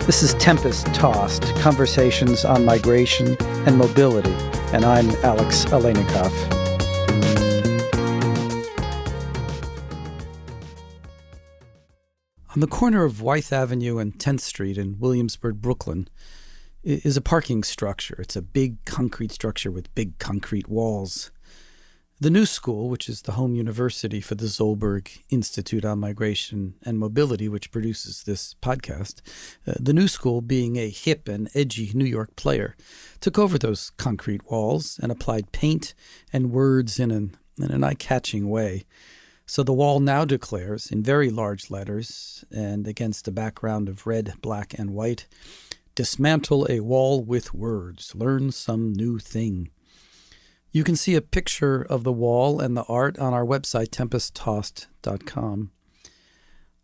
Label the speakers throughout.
Speaker 1: This is Tempest Tossed, Conversations on Migration and Mobility, and I'm Alex Aleinikoff. On the corner of Wythe Avenue and 10th Street in Williamsburg, Brooklyn, is a parking structure. It's a big concrete structure with big concrete walls. The New School, which is the home university for the Zolberg Institute on Migration and Mobility, which produces this podcast, the New School, being a hip and edgy New York player, took over those concrete walls and applied paint and words in an eye-catching way. So the wall now declares, in very large letters and against a background of red, black, and white, "Dismantle a wall with words. Learn some new thing." You can see a picture of the wall and the art on our website, tempesttossed.com.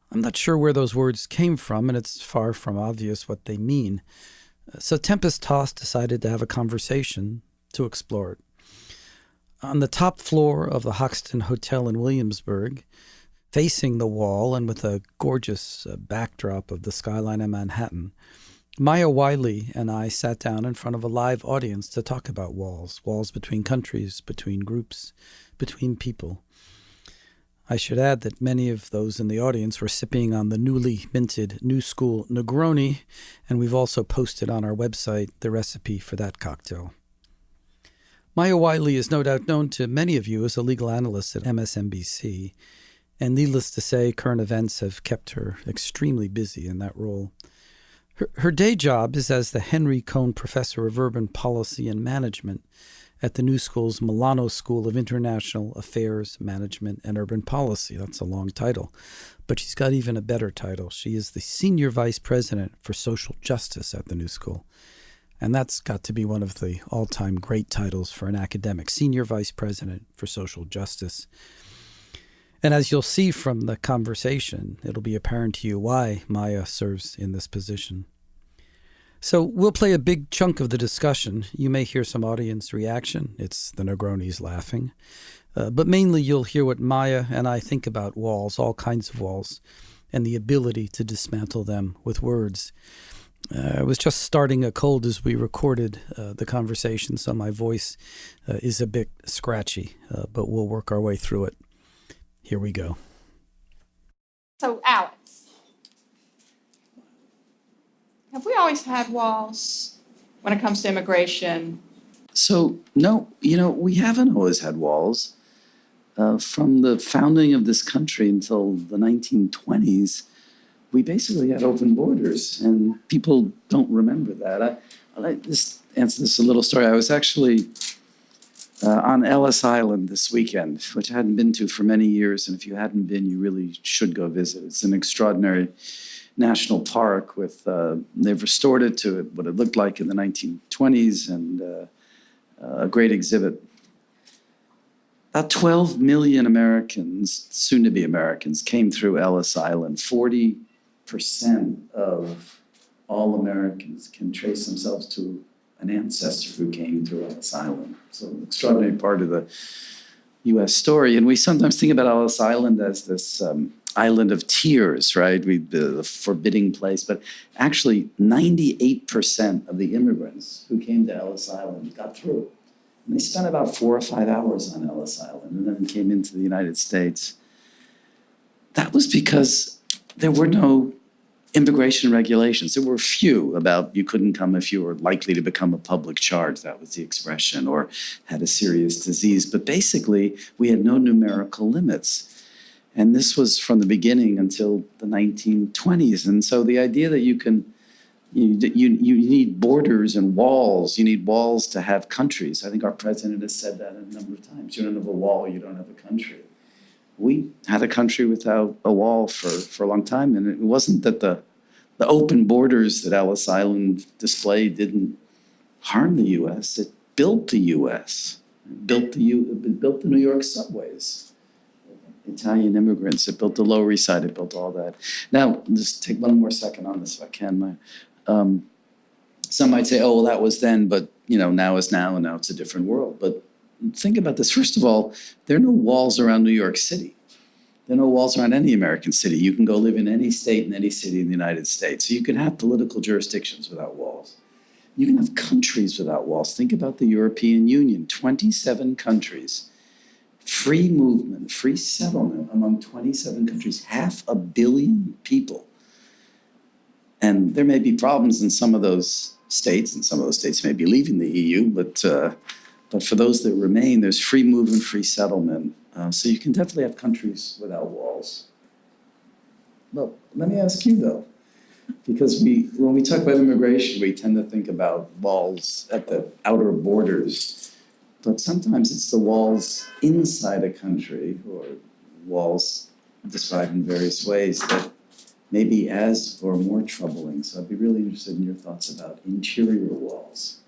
Speaker 1: I'm not sure where those words came from, and it's far from obvious what they mean. So Tempest Tossed decided to have a conversation to explore it. On the top floor of the Hoxton Hotel in Williamsburg, facing the wall and with a gorgeous backdrop of the skyline of Manhattan, Maya Wiley and I sat down in front of a live audience to talk about walls between countries, between groups, between people. I should add that many of those in the audience were sipping on the newly minted New School Negroni, and we've also posted on our website the recipe for that cocktail. Maya Wiley is no doubt known to many of you as a legal analyst at MSNBC, and needless to say, current events have kept her extremely busy in that role. Her day job is as the Henry Cohn Professor of Urban Policy and Management at the New School's Milano School of International Affairs, Management, and Urban Policy. That's a long title. But she's got even a better title. She is the Senior Vice President for Social Justice at the New School. And that's got to be one of the all-time great titles for an academic, Senior Vice President for Social Justice. And as you'll see from the conversation, it'll be apparent to you why Maya serves in this position. So we'll play a big chunk of the discussion. You may hear some audience reaction. It's the Negronis laughing. But mainly you'll hear what Maya and I think about walls, all kinds of walls, and the ability to dismantle them with words. I was just starting a cold as we recorded the conversation, so my voice is a bit scratchy, but we'll work our way through it. Here we go.
Speaker 2: So, Alex, have we always had walls when it comes to immigration?
Speaker 3: So, no, we haven't always had walls. From the founding of this country until the 1920s, we basically had open borders, and people don't remember that. I just answer this a little story. I was actually on Ellis Island this weekend, which I hadn't been to for many years, and if you hadn't been, you really should go visit. It's an extraordinary national park with, they've restored it to what it looked like in the 1920s, and a great exhibit. About 12 million Americans, soon-to-be Americans, came through Ellis Island. 40% of all Americans can trace themselves to an ancestor who came through Ellis Island. So an extraordinary part of the U.S. story. And we sometimes think about Ellis Island as this island of tears, right? The forbidding place. But actually, 98% of the immigrants who came to Ellis Island got through. And they spent about 4 or 5 hours on Ellis Island and then came into the United States. That was because there were no immigration regulations. There were few about you couldn't come if you were likely to become a public charge. That was the expression, or had a serious disease. But basically, we had no numerical limits. And this was from the beginning until the 1920s. And so the idea that you need borders and walls, you need walls to have countries. I think our president has said that a number of times. You don't have a wall, you don't have a country. We had a country without a wall for a long time, and it wasn't that the open borders that Ellis Island displayed didn't harm the U.S. It built the U.S. It built the New York subways. Italian immigrants. It built the Lower East Side. It built all that. Now, just take one more second on this if I can. Some might say, oh, well, that was then, but now is now, and now it's a different world. But think about this. First of all, there are no walls around New York City. There are no walls around any American city. You can go live in any state and any city in the United States. So you can have political jurisdictions without walls. You can have countries without walls. Think about the European Union, 27 countries. Free movement, free settlement among 27 countries, 500 million people. And there may be problems in some of those states, and some of those states may be leaving the EU, but for those that remain, there's free movement, free settlement. So you can definitely have countries without walls. Well, let me ask you though, because when we talk about immigration, we tend to think about walls at the outer borders, but sometimes it's the walls inside a country, or walls described in various ways, that may be as or more troubling. So I'd be really interested in your thoughts about interior walls.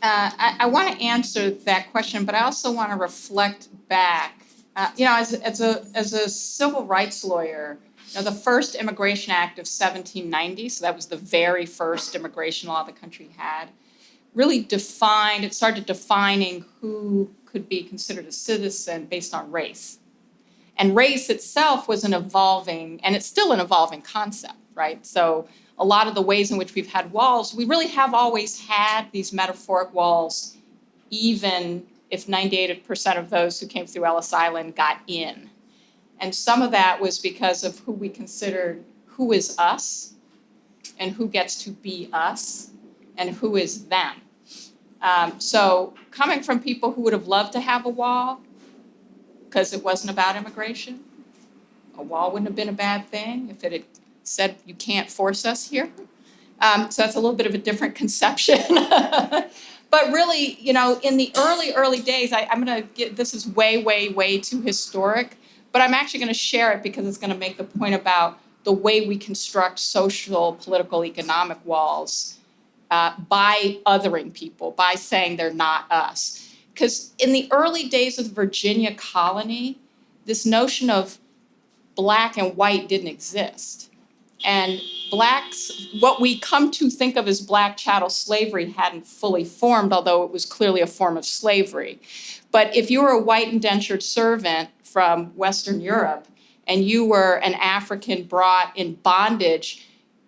Speaker 2: I want to answer that question, but I also want to reflect back. As a civil rights lawyer, the first Immigration Act of 1790, so that was the very first immigration law the country had, really started defining who could be considered a citizen based on race. And race itself was an evolving, and it's still an evolving concept, right? So a lot of the ways in which we've had walls, we really have always had these metaphoric walls, even if 98% of those who came through Ellis Island got in. And some of that was because of who we considered who is us and who gets to be us and who is them. So coming from people who would have loved to have a wall because it wasn't about immigration, a wall wouldn't have been a bad thing if it had said you can't force us here. So that's a little bit of a different conception. But really, in the early days, I'm going to get, this is way too historic, but I'm actually going to share it because it's going to make the point about the way we construct social, political, economic walls by othering people, by saying they're not us. Because in the early days of the Virginia colony, this notion of black and white didn't exist. And blacks, what we come to think of as black chattel slavery hadn't fully formed, although it was clearly a form of slavery. But if you were a white indentured servant from Western Europe and you were an African brought in bondage,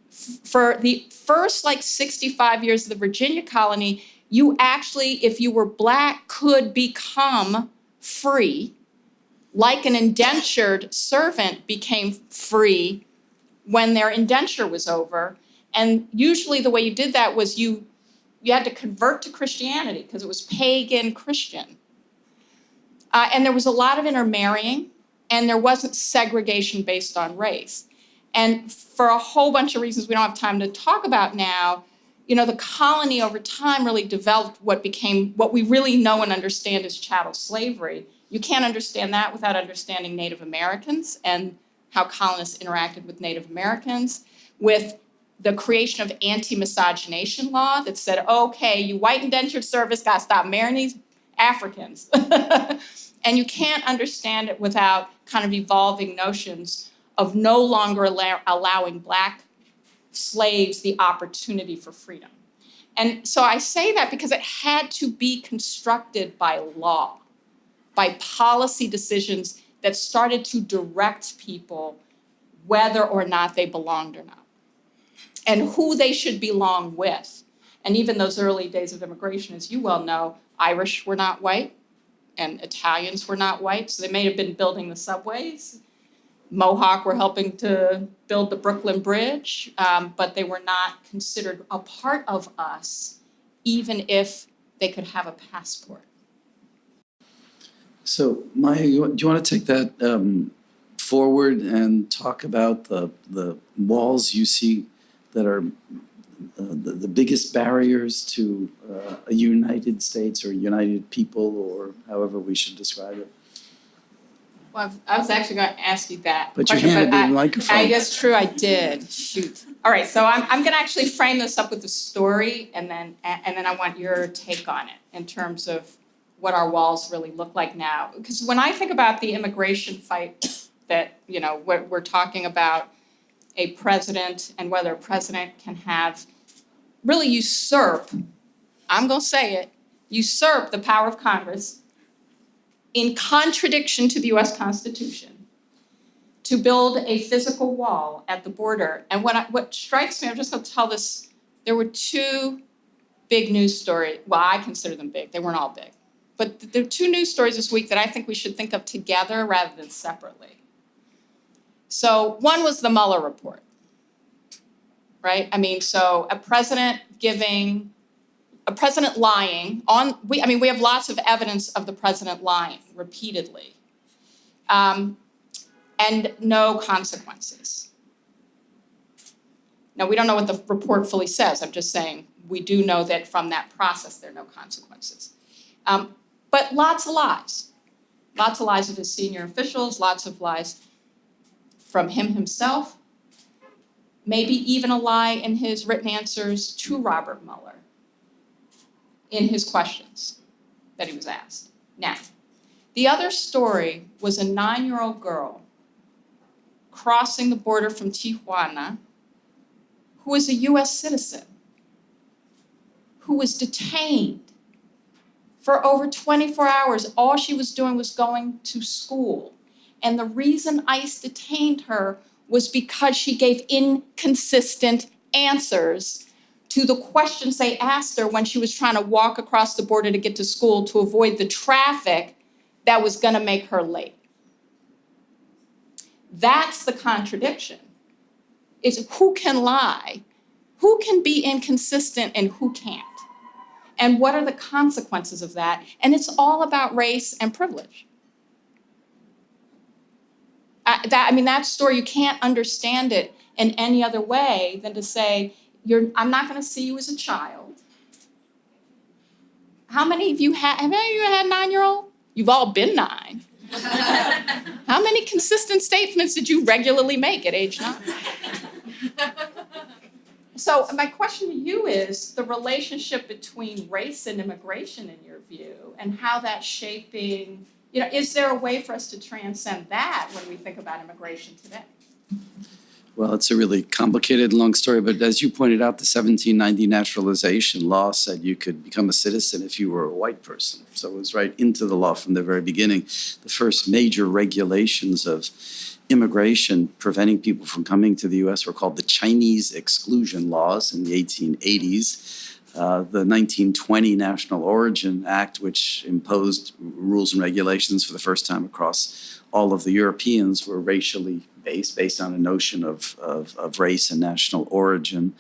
Speaker 2: for the first 65 years of the Virginia colony, you actually, if you were black, could become free, like an indentured servant became free when their indenture was over. And usually the way you did that was you had to convert to Christianity because it was pagan Christian. And there was a lot of intermarrying, and there wasn't segregation based on race. And for a whole bunch of reasons we don't have time to talk about now, the colony over time really developed what we really know and understand as chattel slavery. You can't understand that without understanding Native Americans and how colonists interacted with Native Americans, with the creation of anti-miscegenation law that said, okay, you white indentured servants got to stop marrying these Africans. And you can't understand it without kind of evolving notions of no longer allowing black slaves the opportunity for freedom. And so I say that because it had to be constructed by law, by policy decisions that started to direct people whether or not they belonged or not, and who they should belong with. And even those early days of immigration, as you well know, Irish were not white and Italians were not white, so they may have been building the subways. Mohawk were helping to build the Brooklyn Bridge, but they were not considered a part of us, even if they could have a passport.
Speaker 3: So Maya, do you want to take that forward and talk about the walls you see that are the biggest barriers to a united states or united people, or however we should describe it?
Speaker 2: Well, I was actually going to ask you that
Speaker 3: But
Speaker 2: question,
Speaker 3: you handed me the microphone.
Speaker 2: I guess true, I did. Shoot. All right, so I'm going to actually frame this up with a story, and then I want your take on it in terms of what our walls really look like now. Because when I think about the immigration fight that, we're talking about a president and whether a president can really usurp, I'm going to say it, usurp the power of Congress in contradiction to the US Constitution, to build a physical wall at the border. And what strikes me, I'm just going to tell this, there were two big news stories. Well, I consider them big. They weren't all big. But there are two news stories this week that I think we should think of together rather than separately. So one was the Mueller report, right? I mean, so a president lying on, we have lots of evidence of the president lying repeatedly, and no consequences. Now, we don't know what the report fully says. I'm just saying we do know that from that process, there are no consequences. But lots of lies of his senior officials, lots of lies from him himself, maybe even a lie in his written answers to Robert Mueller in his questions that he was asked. Now, the other story was a 9-year-old girl crossing the border from Tijuana who was a US citizen, who was detained for over 24 hours. All she was doing was going to school. And the reason ICE detained her was because she gave inconsistent answers to the questions they asked her when she was trying to walk across the border to get to school to avoid the traffic that was going to make her late. That's the contradiction. Is who can lie, who can be inconsistent, and who can't? And what are the consequences of that? And it's all about race and privilege. That story, you can't understand it in any other way than to say, I'm not going to see you as a child. How many of you have any of you had 9-year-old? You've all been 9. How many consistent statements did you regularly make at age 9? So my question to you is the relationship between race and immigration in your view, and how that's shaping, is there a way for us to transcend that when we think about immigration today?
Speaker 3: Well, it's a really complicated, long story, but as you pointed out, the 1790 naturalization law said you could become a citizen if you were a white person. So it was right into the law from the very beginning. The first major regulations of immigration preventing people from coming to the U.S. were called the Chinese exclusion laws in the 1880s. The 1920 National Origin Act, which imposed rules and regulations for the first time across all of the Europeans, were racially based on a notion of race and national origin.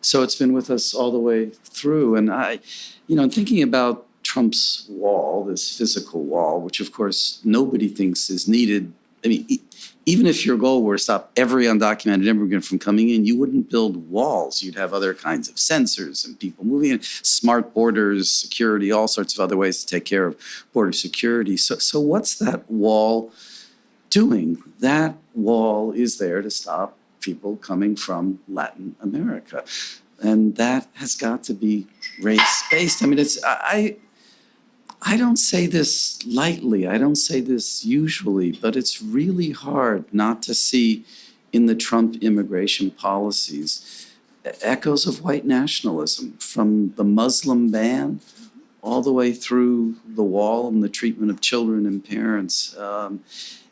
Speaker 3: So it's been with us all the way through. And I'm thinking about Trump's wall, this physical wall, which of course nobody thinks is needed. I mean, even if your goal were to stop every undocumented immigrant from coming in, you wouldn't build walls. You'd have other kinds of sensors and people moving in, smart borders, security, all sorts of other ways to take care of border security. So what's that wall doing? That wall is there to stop people coming from Latin America. And that has got to be race-based. I mean, I don't say this lightly, I don't say this usually, but it's really hard not to see in the Trump immigration policies echoes of white nationalism, from the Muslim ban all the way through the wall and the treatment of children and parents.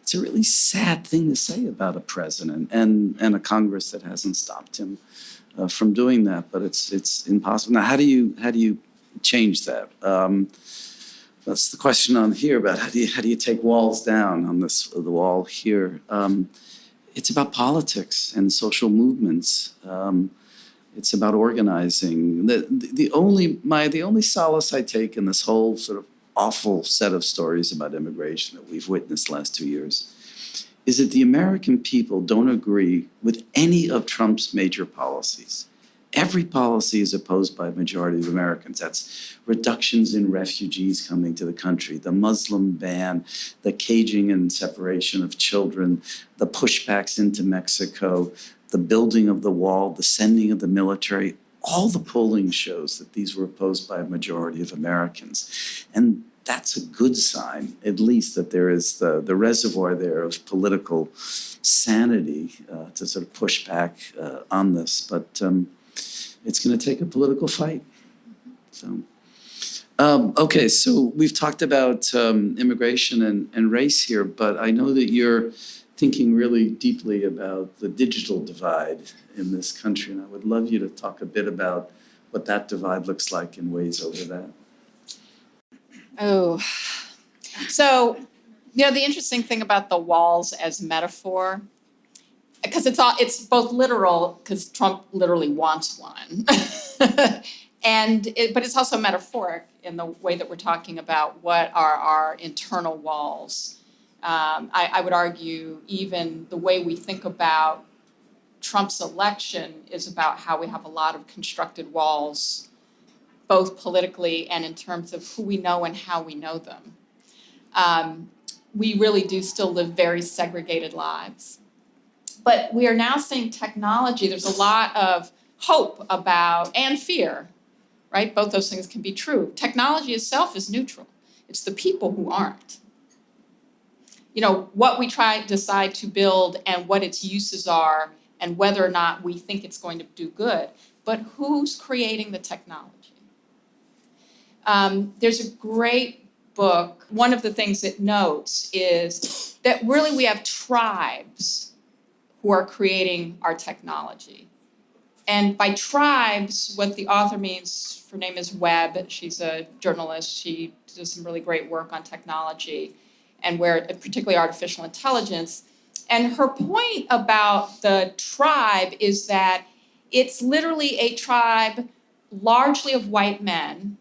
Speaker 3: It's a really sad thing to say about a president and a Congress that hasn't stopped him from doing that, but it's impossible. Now, how do you change that? That's the question on here about how do you take walls down on the wall here. It's about politics and social movements. It's about organizing. The only solace I take in this whole sort of awful set of stories about immigration that we've witnessed the last 2 years is that the American people don't agree with any of Trump's major policies. Every policy is opposed by a majority of Americans. That's reductions in refugees coming to the country, the Muslim ban, the caging and separation of children, the pushbacks into Mexico, the building of the wall, the sending of the military. All the polling shows that these were opposed by a majority of Americans. And that's a good sign, at least, that there is the reservoir there of political sanity to sort of push back on this. But it's going to take a political fight. So Okay, so we've talked about immigration and race here, but I know that you're thinking really deeply about the digital divide in this country, and I would love you to talk a bit about what that divide looks like in ways over that.
Speaker 2: Oh, so, the interesting thing about the walls as metaphor, because it's both literal, because Trump literally wants one, but it's also metaphoric in the way that we're talking about what are our internal walls. I would argue even the way we think about Trump's election is about how we have a lot of constructed walls, both politically and in terms of who we know and how we know them. We really do still live very segregated lives. But we are now seeing technology, there's a lot of hope about, and fear, right? Both those things can be true. Technology itself is neutral. It's the people who aren't. What we decide to build and what its uses are and whether or not we think it's going to do good, but who's creating the technology? There's a great book. One of the things it notes is that really we have tribes who are creating our technology. And by tribes, what the author means, her name is Webb. She's a journalist. She does some really great work on technology and particularly artificial intelligence. And her point about the tribe is that it's literally a tribe largely of white men,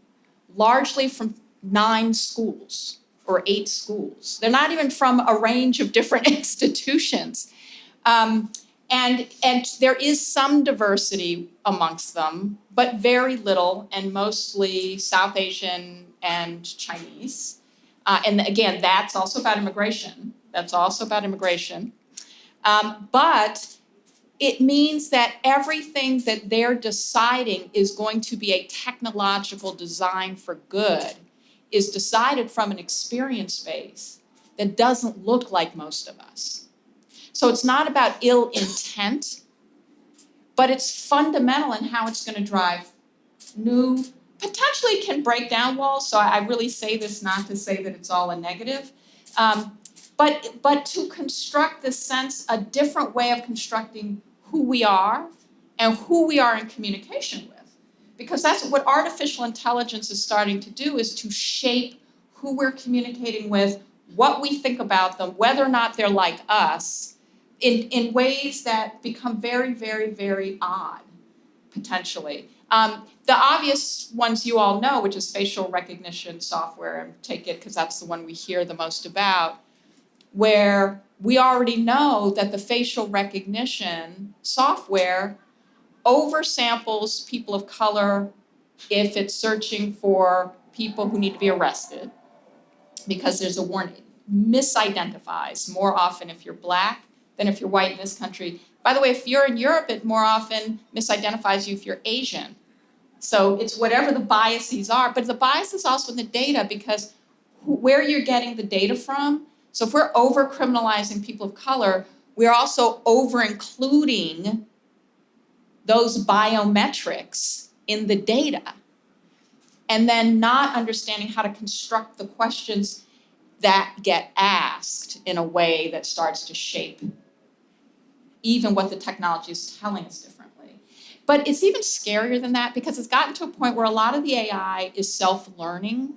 Speaker 2: largely from 9 schools or 8 schools. They're not even from a range of different institutions. And there is some diversity amongst them, but very little, and mostly South Asian and Chinese. And again, that's also about immigration. But it means that everything that they're deciding is going to be a technological design for good is decided from an experience base that doesn't look like most of us. So it's not about ill intent, but it's fundamental in how it's going to drive new, potentially can break down walls. So I really say this not to say that it's all a negative, but to construct this sense, a different way of constructing who we are and who we are in communication with. Because that's what artificial intelligence is starting to do, is to shape who we're communicating with, what we think about them, whether or not they're like us, in ways that become very, very, very odd, potentially. The obvious ones you all know, which is facial recognition software, and take it because that's the one we hear the most about, where we already know that the facial recognition software oversamples people of color if it's searching for people who need to be arrested, because there's a warning. Misidentifies more often if you're Black than if you're white in this country. By the way, if you're in Europe, it more often misidentifies you if you're Asian. So it's whatever the biases are, but the bias is also in the data, because where you're getting the data from. So if we're over-criminalizing people of color, we're also over-including those biometrics in the data, and then not understanding how to construct the questions that get asked in a way that starts to shape even what the technology is telling us differently. But it's even scarier than that, because it's gotten to a point where a lot of the AI is self-learning.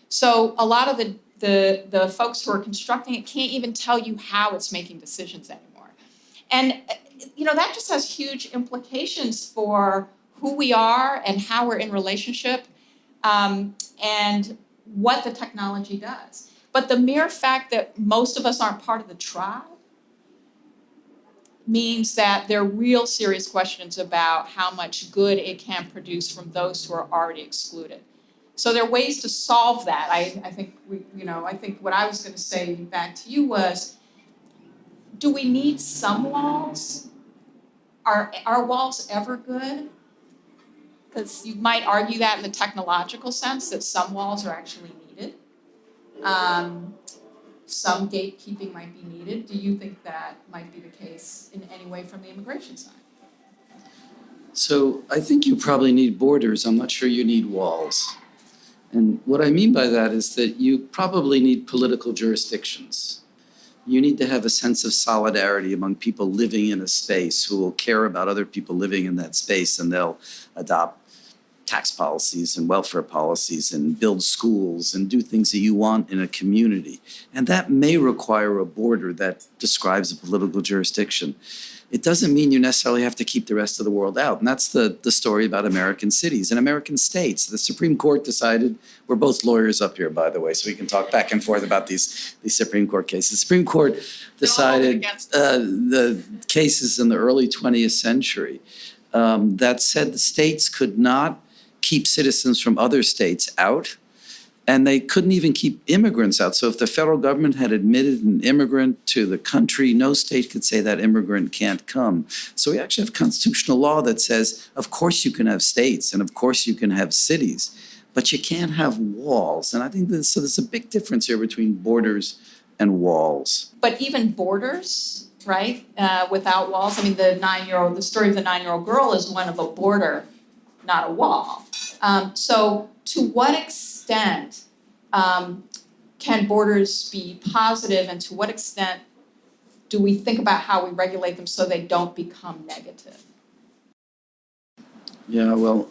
Speaker 2: So a lot of the folks who are constructing it can't even tell you how it's making decisions anymore. And that just has huge implications for who we are and how we're in relationship, and what the technology does. But the mere fact that most of us aren't part of the tribe means that there are real serious questions about how much good it can produce from those who are already excluded. So there are ways to solve that. I think I think what I was going to say back to you was, do we need some walls? Are walls ever good? Because you might argue that in the technological sense, that some walls are actually needed. Some gatekeeping might be needed. Do you think that might be the case in any way from the immigration side?
Speaker 3: So I think you probably need borders. I'm not sure you need walls. And what I mean by that is that you probably need political jurisdictions. You need to have a sense of solidarity among people living in a space who will care about other people living in that space, and they'll adopt tax policies and welfare policies and build schools and do things that you want in a community. And that may require a border that describes a political jurisdiction. It doesn't mean you necessarily have to keep the rest of the world out. And that's the story about American cities and American states. The Supreme Court decided, we're both lawyers up here, by the way, so we can talk back and forth about these Supreme Court cases. The Supreme Court decided the cases in the early 20th century that said the states could not keep citizens from other states out, and they couldn't even keep immigrants out. So if the federal government had admitted an immigrant to the country, no state could say that immigrant can't come. So we actually have constitutional law that says, of course you can have states and of course you can have cities, but you can't have walls. And I think so there's a big difference here between borders and walls.
Speaker 2: But even borders, right, without walls, I mean, the story of the 9-year-old girl is one of a border, not a wall. So to what extent can borders be positive, and to what extent do we think about how we regulate them so they don't become negative?
Speaker 3: Yeah, well,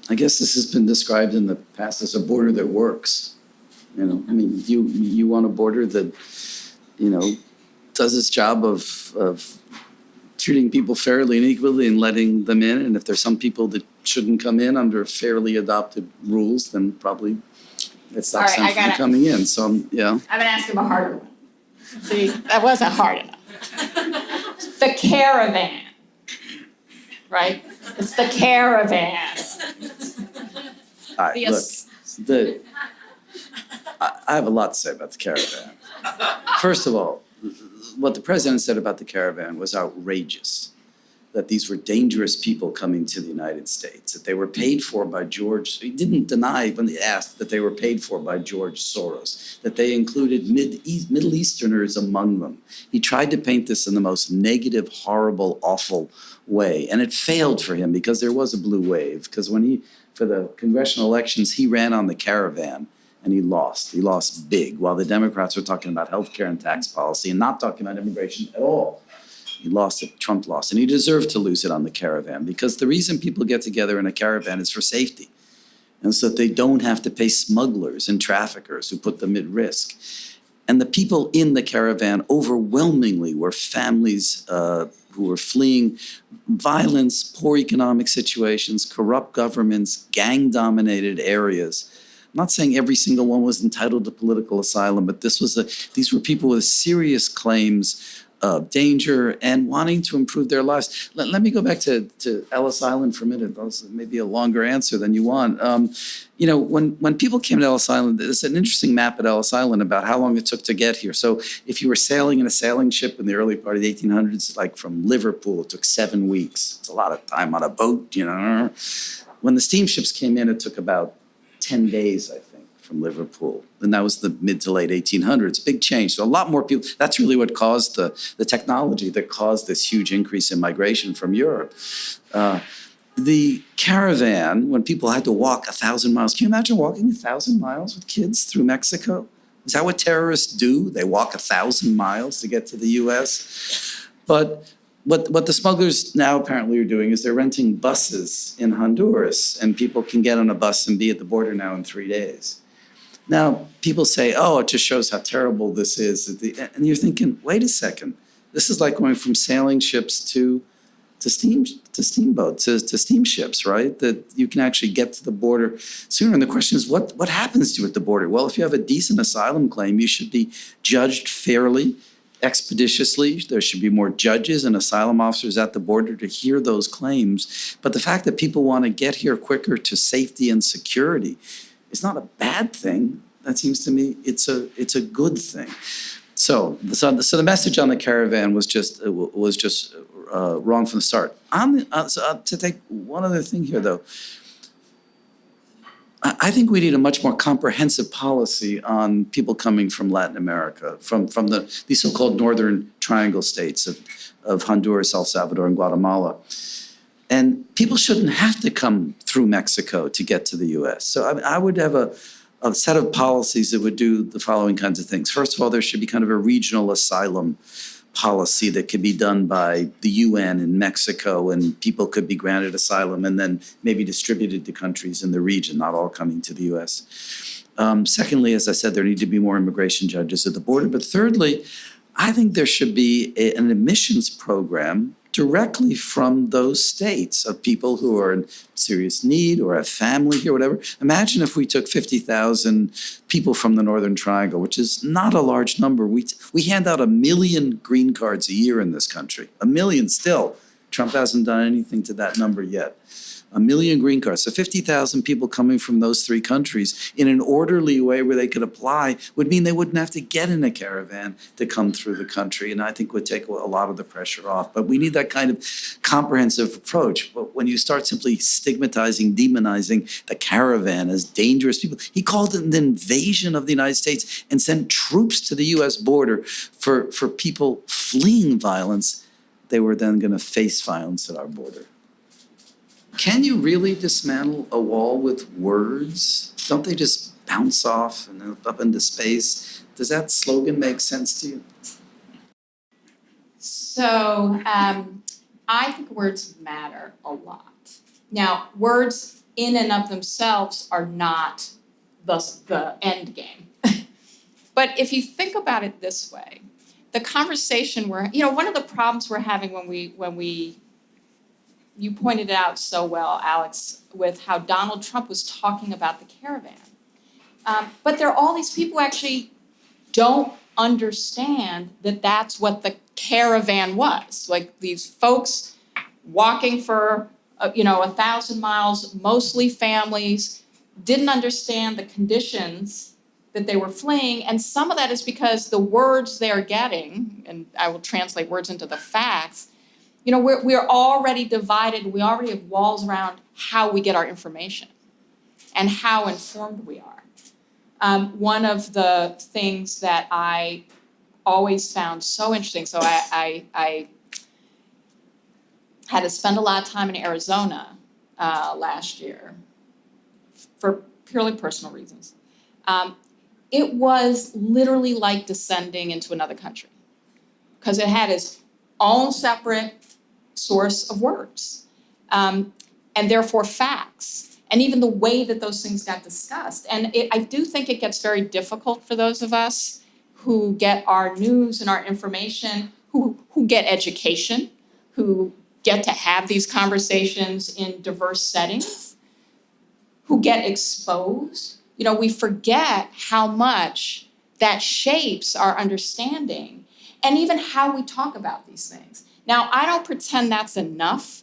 Speaker 3: I guess this has been described in the past as a border that works. You know, I mean, you want a border that, you know, does its job of treating people fairly and equally and letting them in. And if there's some people that shouldn't come in under fairly adopted rules, then probably it stops them from coming in. So, yeah.
Speaker 2: I'm gonna ask him a harder one. See, that wasn't hard enough. The caravan, right? It's the caravan.
Speaker 3: All right, look, I have a lot to say about the caravan. First of all, what the president said about the caravan was outrageous, that these were dangerous people coming to the United States, that they were paid for by George. He didn't deny when they asked that they were paid for by George Soros, that they included Middle Easterners among them. He tried to paint this in the most negative, horrible, awful way, and it failed for him because there was a blue wave, because for the congressional elections, he ran on the caravan. And he lost. He lost big, while the Democrats were talking about healthcare and tax policy and not talking about immigration at all. He lost it, Trump lost. And he deserved to lose it on the caravan, because the reason people get together in a caravan is for safety. And so that they don't have to pay smugglers and traffickers who put them at risk. And the people in the caravan overwhelmingly were families who were fleeing violence, poor economic situations, corrupt governments, gang-dominated areas. I'm not saying every single one was entitled to political asylum, but these were people with serious claims of danger and wanting to improve their lives. Let me go back to Ellis Island for a minute. That was maybe a longer answer than you want. You know, when people came to Ellis Island, there's an interesting map at Ellis Island about how long it took to get here. So if you were sailing in a sailing ship in the early part of the 1800s, like from Liverpool, it took 7 weeks. It's a lot of time on a boat, you know. When the steamships came in, it took about 10 days, I think, from Liverpool. And that was the mid to late 1800s. Big change. So a lot more people. That's really what caused the technology that caused this huge increase in migration from Europe. The caravan, when people had to walk 1,000 miles. Can you imagine walking 1,000 miles with kids through Mexico? Is that what terrorists do? They walk 1,000 miles to get to the U.S.? But what the smugglers now apparently are doing is they're renting buses in Honduras, and people can get on a bus and be at the border now in 3 days. Now, people say, oh, it just shows how terrible this is. And you're thinking, wait a second. This is like going from sailing ships to steamboats, to steamships, right? That you can actually get to the border sooner. And the question is, what happens to you at the border? Well, if you have a decent asylum claim, you should be judged fairly, expeditiously. There should be more judges and asylum officers at the border to hear those claims. But the fact that people want to get here quicker to safety and security is not a bad thing. That seems to me it's a good thing. So the message on the caravan was just wrong from the start. To take one other thing here, though, I think we need a much more comprehensive policy on people coming from Latin America, from these so-called Northern Triangle states of Honduras, El Salvador, and Guatemala. And people shouldn't have to come through Mexico to get to the US. So I would have a set of policies that would do the following kinds of things. First of all, there should be kind of a regional asylum policy that could be done by the UN in Mexico, and people could be granted asylum and then maybe distributed to countries in the region, not all coming to the US. Secondly, as I said, there need to be more immigration judges at the border. But thirdly, I think there should be an admissions program directly from those states of people who are in serious need or have family here, whatever. Imagine if we took 50,000 people from the Northern Triangle, which is not a large number. We hand out 1 million green cards a year in this country. 1 million still. Trump hasn't done anything to that number yet. 1 million green cards. So 50,000 people coming from those three countries in an orderly way where they could apply would mean they wouldn't have to get in a caravan to come through the country, and I think would take a lot of the pressure off. But we need that kind of comprehensive approach. But when you start simply stigmatizing, demonizing the caravan as dangerous people, he called it an invasion of the United States and sent troops to the US border for people fleeing violence. They were then going to face violence at our border. Can you really dismantle a wall with words? Don't they just bounce off and up into space? Does that slogan make sense to you?
Speaker 2: So I think words matter a lot. Now, words in and of themselves are not the end game. But if you think about it this way, the conversation one of the problems we're having when we you pointed it out so well, Alex, with how Donald Trump was talking about the caravan. But there are all these people who actually don't understand that that's what the caravan was. Like these folks walking for 1,000 miles, mostly families, didn't understand the conditions that they were fleeing. And some of that is because the words they're getting, and I will translate words into the facts, we're already divided. We already have walls around how we get our information and how informed we are. One of the things that I always found so interesting, so I had to spend a lot of time in Arizona last year for purely personal reasons. It was literally like descending into another country because it had its own separate source of words, and therefore facts, and even the way that those things got discussed. And I do think it gets very difficult for those of us who get our news and our information, who get education, who get to have these conversations in diverse settings, who get exposed. We forget how much that shapes our understanding and even how we talk about these things. Now, I don't pretend that's enough,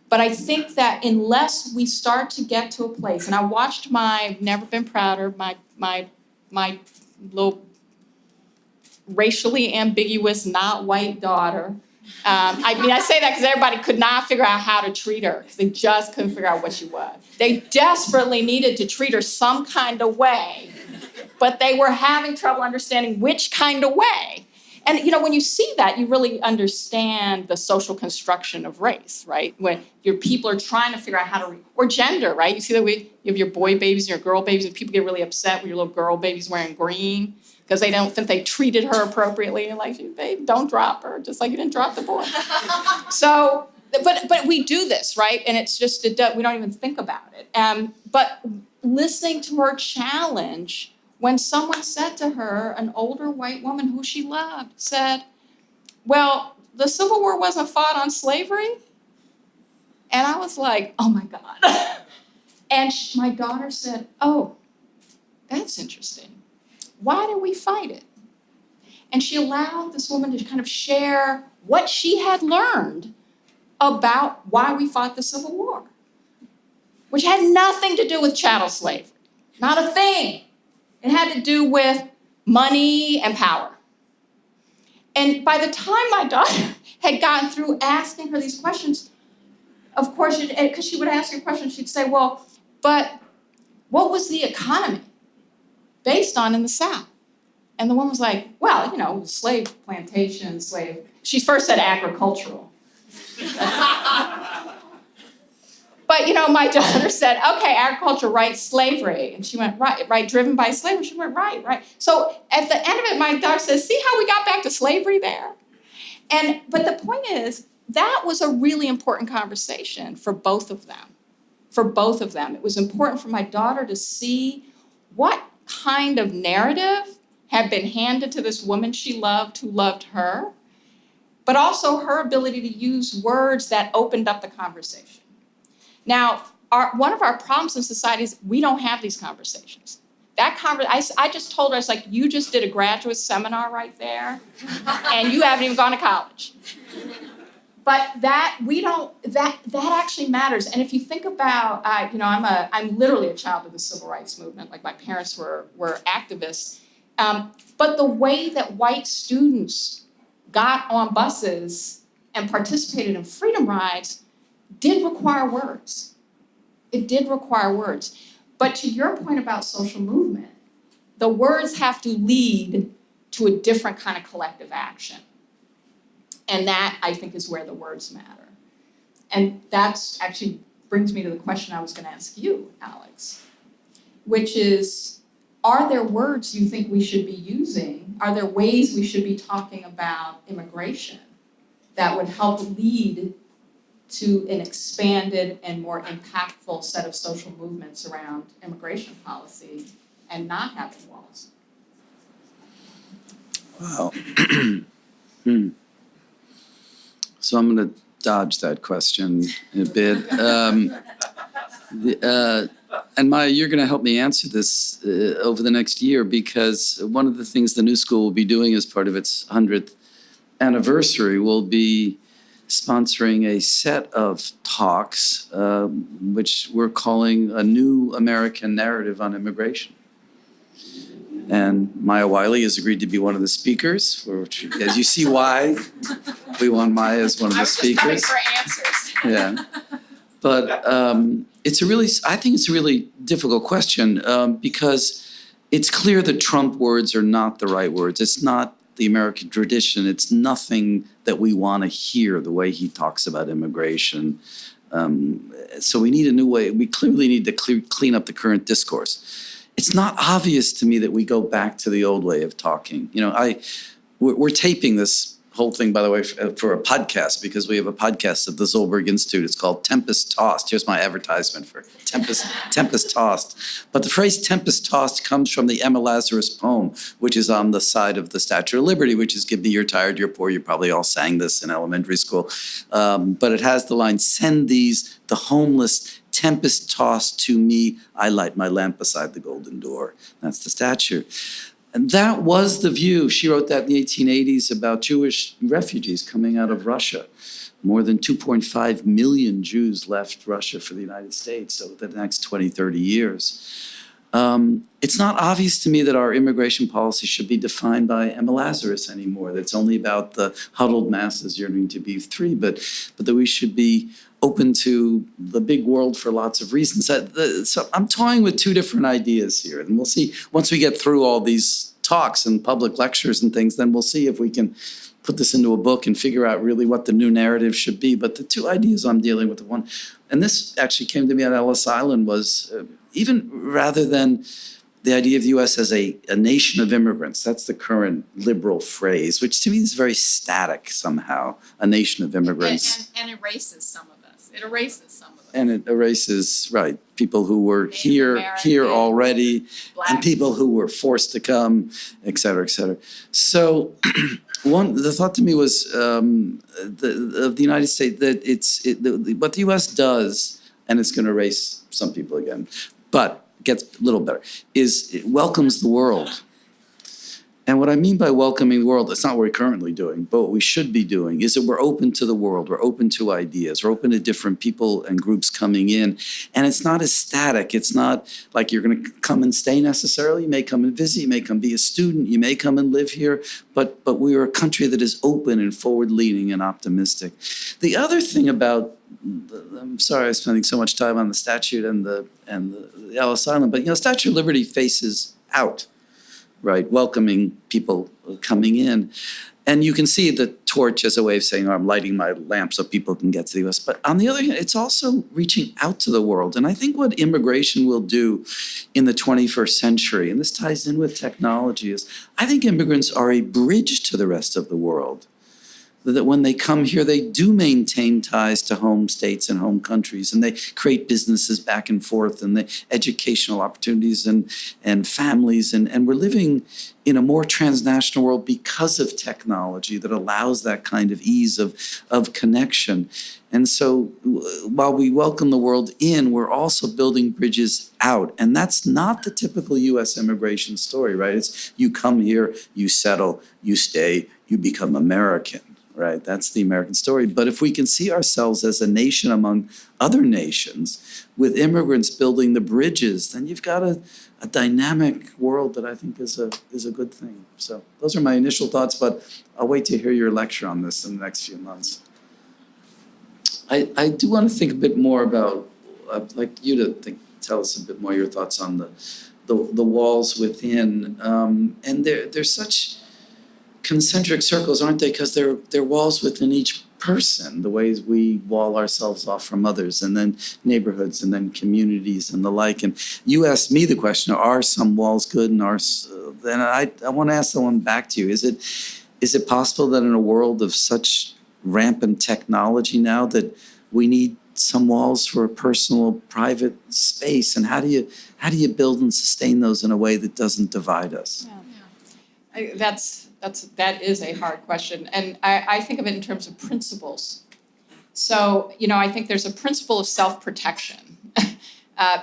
Speaker 2: but I think that unless we start to get to a place, and I watched I've never been prouder, my little racially ambiguous, not white daughter. I say that because everybody could not figure out how to treat her because they just couldn't figure out what she was. They desperately needed to treat her some kind of way, but they were having trouble understanding which kind of way. And, when you see that, you really understand the social construction of race, right? When your people are trying to figure out how to, or gender, right? You see that you have your boy babies and your girl babies, and people get really upset when your little girl baby's wearing green because they don't think they treated her appropriately. You're like, babe, don't drop her, just like you didn't drop the boy. So, but we do this, right? And it's just, we don't even think about it. But listening to her challenge, when someone said to her, an older white woman who she loved, said, well, the Civil War wasn't fought on slavery? And I was like, oh my God. And my daughter said, oh, that's interesting. Why did we fight it? And she allowed this woman to kind of share what she had learned about why we fought the Civil War, which had nothing to do with chattel slavery, not a thing. It had to do with money and power. And by the time my daughter had gotten through asking her these questions, of course, because she would ask her questions, she'd say, well, but what was the economy based on in the South? And the woman was like, well, slave plantation, she first said agricultural. But, my daughter said, okay, agriculture, right, slavery. And she went, right, driven by slavery. She went, right. So at the end of it, my daughter says, see how we got back to slavery there? But the point is, that was a really important conversation for both of them. It was important for my daughter to see what kind of narrative had been handed to this woman she loved who loved her, but also her ability to use words that opened up the conversation. Now, one of our problems in society is we don't have these conversations. I just told her, I was like, you just did a graduate seminar right there, and you haven't even gone to college. But that actually matters. And if you think about, I'm literally a child of the civil rights movement. Like, my parents were activists. But the way that white students got on buses and participated in freedom rides did require words. It did require words. But to your point about social movement, the words have to lead to a different kind of collective action. And that, I think, is where the words matter. And that's actually brings me to the question I was going to ask you, Alex, which is, are there words you think we should be using? Are there ways we should be talking about immigration that would help lead to an expanded and more impactful set of social movements around immigration policy and not having walls?
Speaker 3: Wow. So I'm going to dodge that question a bit. And Maya, you're going to help me answer this over the next year, because one of the things the New School will be doing as part of its 100th anniversary will be sponsoring a set of talks, which we're calling A New American Narrative on Immigration. And Maya Wiley has agreed to be one of the speakers, which, as you see why we want Maya as one of the speakers.
Speaker 2: I was just coming for answers.
Speaker 3: Yeah. But I think it's a really difficult question, because it's clear that Trump words are not the right words. It's not the American tradition. It's nothing that we want to hear, the way he talks about immigration. So we need a new way. We clearly need to clean up the current discourse. It's not obvious to me that we go back to the old way of talking. We're taping this whole thing, by the way, for a podcast, because we have a podcast at the Zolberg Institute. It's called Tempest Tossed. Here's my advertisement for Tempest Tossed. But the phrase Tempest Tossed comes from the Emma Lazarus poem, which is on the side of the Statue of Liberty, which is "Give me you're tired, you're poor." You probably all sang this in elementary school. But it has the line, "Send these, the homeless, tempest tossed to me. I light my lamp beside the golden door." That's the statue. And that was the view. She wrote that in the 1880s about Jewish refugees coming out of Russia. More than 2.5 million Jews left Russia for the United States over the next 20, 30 years. It's not obvious to me that our immigration policy should be defined by Emma Lazarus anymore. That it's only about the huddled masses yearning to be free, but that we should be open to the big world for lots of reasons. So I'm toying with two different ideas here, and we'll see once we get through all these talks and public lectures and things, then we'll see if we can put this into a book and figure out really what the new narrative should be. But the two ideas I'm dealing with, the one, and this actually came to me at Ellis Island, was even rather than the idea of the U.S. as a nation of immigrants. That's the current liberal phrase, which to me is very static somehow, a nation of immigrants.
Speaker 2: And erases some of us. It erases some of us.
Speaker 3: And it erases, right, people who were here already,
Speaker 2: Black.
Speaker 3: And people who were forced to come, et cetera, et cetera. So the thought to me was of the United States, that what the U.S. does, and it's going to erase some people again, but gets a little better, is it welcomes the world. And what I mean by welcoming the world, it's not what we're currently doing, but what we should be doing is that we're open to the world, we're open to ideas, we're open to different people and groups coming in. And it's not as static. It's not like you're going to come and stay necessarily. You may come and visit, you may come be a student, you may come and live here, but we are a country that is open and forward-leaning and optimistic. The other thing about, I'm sorry I'm spending so much time on the statute and the Ellis Island, but Statue of Liberty faces out, right, welcoming people coming in. And you can see the torch as a way of saying, oh, I'm lighting my lamp so people can get to the U.S. But on the other hand, it's also reaching out to the world. And I think what immigration will do in the 21st century, and this ties in with technology, is I think immigrants are a bridge to the rest of the world. That when they come here, they do maintain ties to home states and home countries, and they create businesses back and forth, and the educational opportunities and families. And we're living in a more transnational world because of technology that allows that kind of ease of connection. And so while we welcome the world in, we're also building bridges out. And that's not the typical US immigration story, right? It's you come here, you settle, you stay, you become American. Right, that's the American story. But if we can see ourselves as a nation among other nations, with immigrants building the bridges, then you've got a dynamic world that I think is a good thing. So those are my initial thoughts, but I'll wait to hear your lecture on this in the next few months. I do want to think a bit more about, I'd like you to tell us a bit more your thoughts on the walls within. And they're such concentric circles, aren't they? Because they're walls within each person, the ways we wall ourselves off from others, and then neighborhoods, and then communities, and the like. And you asked me the question: are some walls good, and then I want to ask the one back to you: is it possible that in a world of such rampant technology now that we need some walls for a personal, private space? And how do you build and sustain those in a way that doesn't divide us?
Speaker 2: Yeah. That is a hard question. And I think of it in terms of principles. So, I think there's a principle of self-protection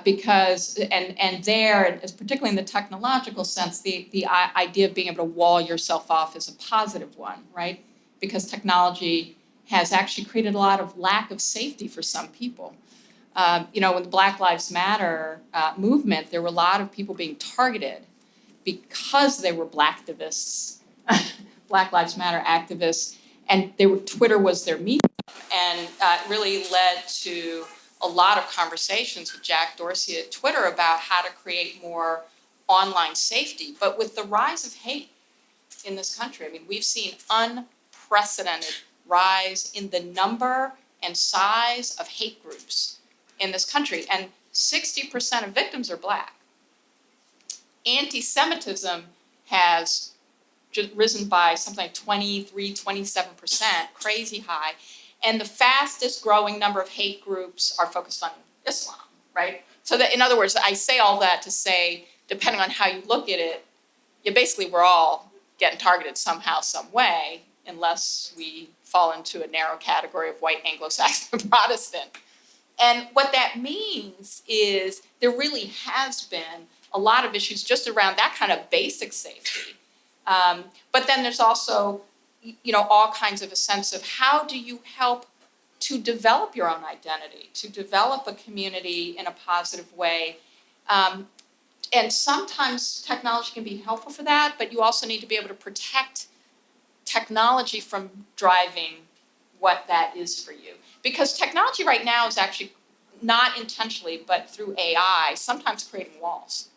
Speaker 2: because, and there, particularly in the technological sense, the idea of being able to wall yourself off is a positive one, right? Because technology has actually created a lot of lack of safety for some people. With the Black Lives Matter movement, there were a lot of people being targeted because they were Blacktivists. Black Lives Matter activists, and Twitter was their medium, and it really led to a lot of conversations with Jack Dorsey at Twitter about how to create more online safety. But with the rise of hate in this country, we've seen unprecedented rise in the number and size of hate groups in this country, and 60% of victims are Black. Anti-Semitism has risen by something like 27%, crazy high. And the fastest growing number of hate groups are focused on Islam, right? So that, in other words, I say all that to say, depending on how you look at it, we're all getting targeted somehow, some way, unless we fall into a narrow category of white Anglo-Saxon Protestant. And what that means is there really has been a lot of issues just around that kind of basic safety. But then there's also, all kinds of a sense of how do you help to develop your own identity, to develop a community in a positive way. And sometimes technology can be helpful for that, but you also need to be able to protect technology from driving what that is for you. Because technology right now is actually not intentionally, but through AI, sometimes creating walls.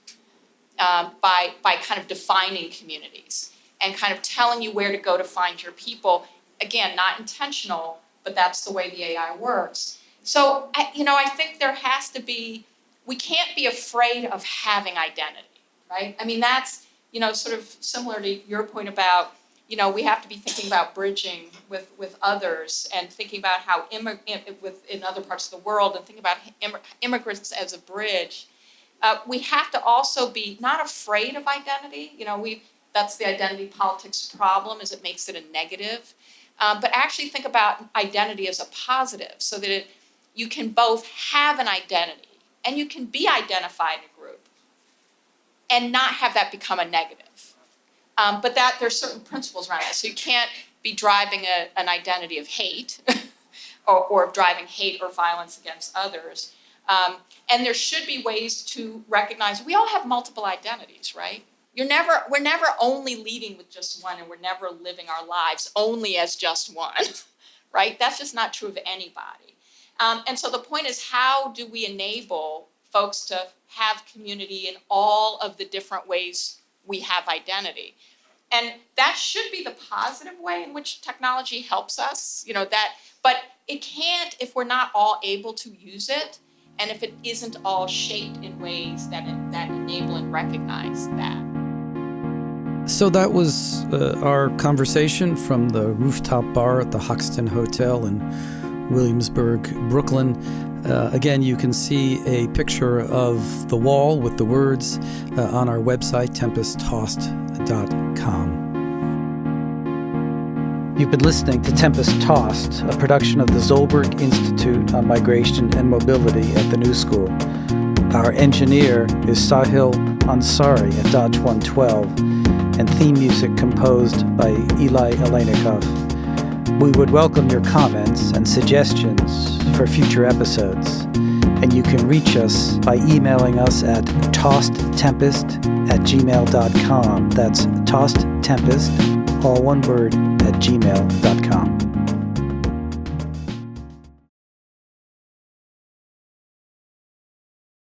Speaker 2: By kind of defining communities and kind of telling you where to go to find your people. Again, not intentional, but that's the way the AI works. So, I think there has to be, we can't be afraid of having identity, right? That's, sort of similar to your point about, we have to be thinking about bridging with others and thinking about how in other parts of the world and thinking about immigrants as a bridge. We have to also be not afraid of identity. That's the identity politics problem, is it makes it a negative. But actually think about identity as a positive, so that you can both have an identity and you can be identified in a group and not have that become a negative. But that there's certain principles around that. So you can't be driving an identity of hate or driving hate or violence against others. And there should be ways to recognize we all have multiple identities, right? We're never only leading with just one, and we're never living our lives only as just one, right? That's just not true of anybody. And so the point is, how do we enable folks to have community in all of the different ways we have identity? And that should be the positive way in which technology helps us, but it can't if we're not all able to use it, and if it isn't all shaped in ways that enable and recognize that.
Speaker 1: So that was our conversation from the rooftop bar at the Hoxton Hotel in Williamsburg, Brooklyn. Again, you can see a picture of the wall with the words on our website, tempesttossed.com. You've been listening to Tempest Tossed, a production of the Zolberg Institute on Migration and Mobility at the New School. Our engineer is Sahil Ansari at Dodge 112, and theme music composed by Aleinikoff. We would welcome your comments and suggestions for future episodes, and you can reach us by emailing us at tossedtempest@gmail.com. That's tossedtempest, all one word, @gmail.com.